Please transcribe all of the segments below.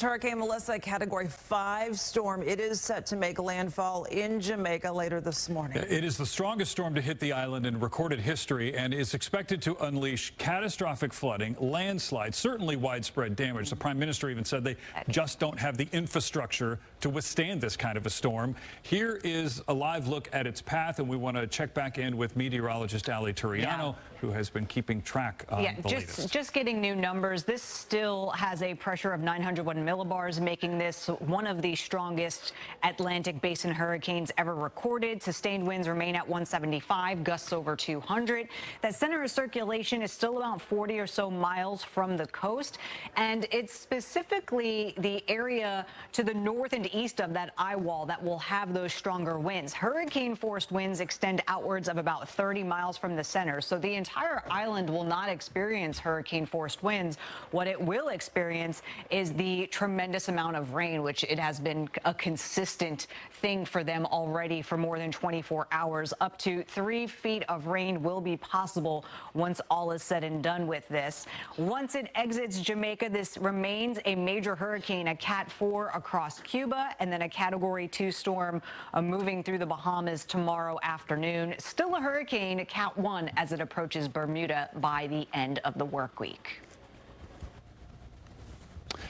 Hurricane Melissa, a Category 5 storm. It is set to make landfall in Jamaica later this morning. It is the strongest storm to hit the island in recorded history and is expected to unleash catastrophic flooding, landslides, certainly widespread damage. The Prime Minister even said they just don't have the infrastructure to withstand this kind of a storm. Here is a live look at its path, and we want to check back in with meteorologist Ali Turiano, who has been keeping track of the latest. Just getting new numbers. This still has a pressure of 901 millibars, making this one of the strongest Atlantic Basin hurricanes ever recorded. Sustained winds remain at 175, gusts over 200. That center of circulation is still about 40 or so miles from the coast, and it's specifically the area to the north and east of that eye wall that will have those stronger winds. Hurricane-forced winds extend outwards of about 30 miles from the center, so the entire island will not experience hurricane-forced winds. What it will experience is the tremendous amount of rain, which it has been a consistent thing for them already for more than 24 hours. Up to 3 feet of rain will be possible once all is said and done with this. Once it exits Jamaica, this remains a major hurricane, a Cat 4 across Cuba, and then a Category 2 storm moving through the Bahamas tomorrow afternoon. Still a hurricane, Cat 1, as it approaches Bermuda by the end of the work week.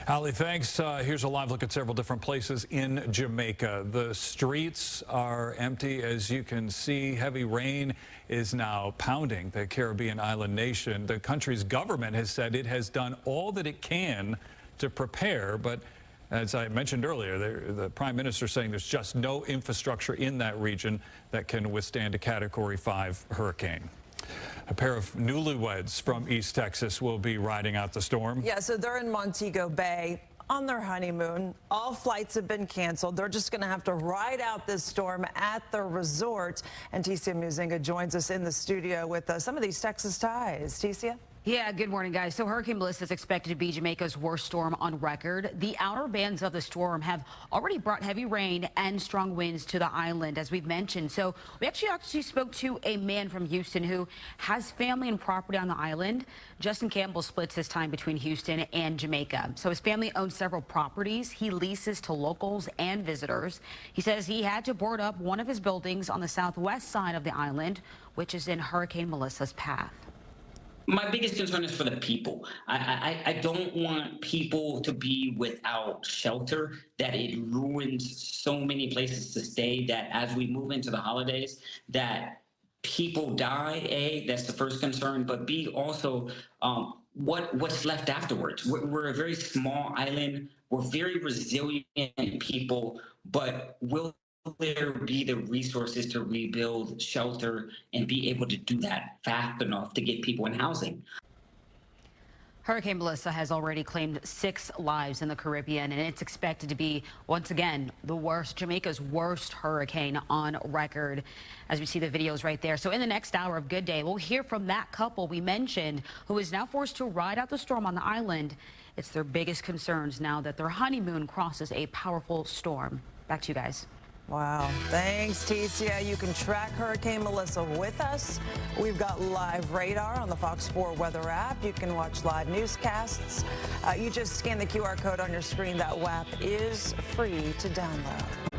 Ali, thanks. Here's a live look at several different places in Jamaica. The streets are empty. As you can see, heavy rain is now pounding the Caribbean island nation. The country's government has said it has done all that it can to prepare, but as I mentioned earlier, the Prime Minister saying there's just no infrastructure in that region that can withstand a Category 5 hurricane. A pair of newlyweds from East Texas will be riding out the storm. Yeah, so they're in Montego Bay on their honeymoon. All flights have been canceled. They're just going to have to ride out this storm at the resort. And Ticia Muzinga joins us in the studio with some of these Texas ties. Ticia? Yeah, good morning, guys. So Hurricane Melissa is expected to be Jamaica's worst storm on record. The outer bands of the storm have already brought heavy rain and strong winds to the island, as we've mentioned. So we actually spoke to a man from Houston who has family and property on the island. Justin Campbell splits his time between Houston and Jamaica. So his family owns several properties. He leases to locals and visitors. He says he had to board up one of his buildings on the southwest side of the island, which is in Hurricane Melissa's path. My biggest concern is for the people. I don't want people to be without shelter, that it ruins so many places to stay, that as we move into the holidays, that people die, A, that's the first concern, but B, also what's left afterwards. We're a very small island. We're very resilient people, but will there be the resources to rebuild shelter and be able to do that fast enough to get people in housing? Hurricane Melissa has already claimed 6 lives in the Caribbean, and it's expected to be, once again, Jamaica's worst hurricane on record, as we see the videos right there. So in the next hour of Good Day, we'll hear from that couple we mentioned who is now forced to ride out the storm on the island. It's their biggest concerns now that their honeymoon crosses a powerful storm. Back to you guys. Wow. Thanks, Ticia. You can track Hurricane Melissa with us. We've got live radar on the Fox 4 weather app. You can watch live newscasts. You just scan the QR code on your screen. That WAP is free to download.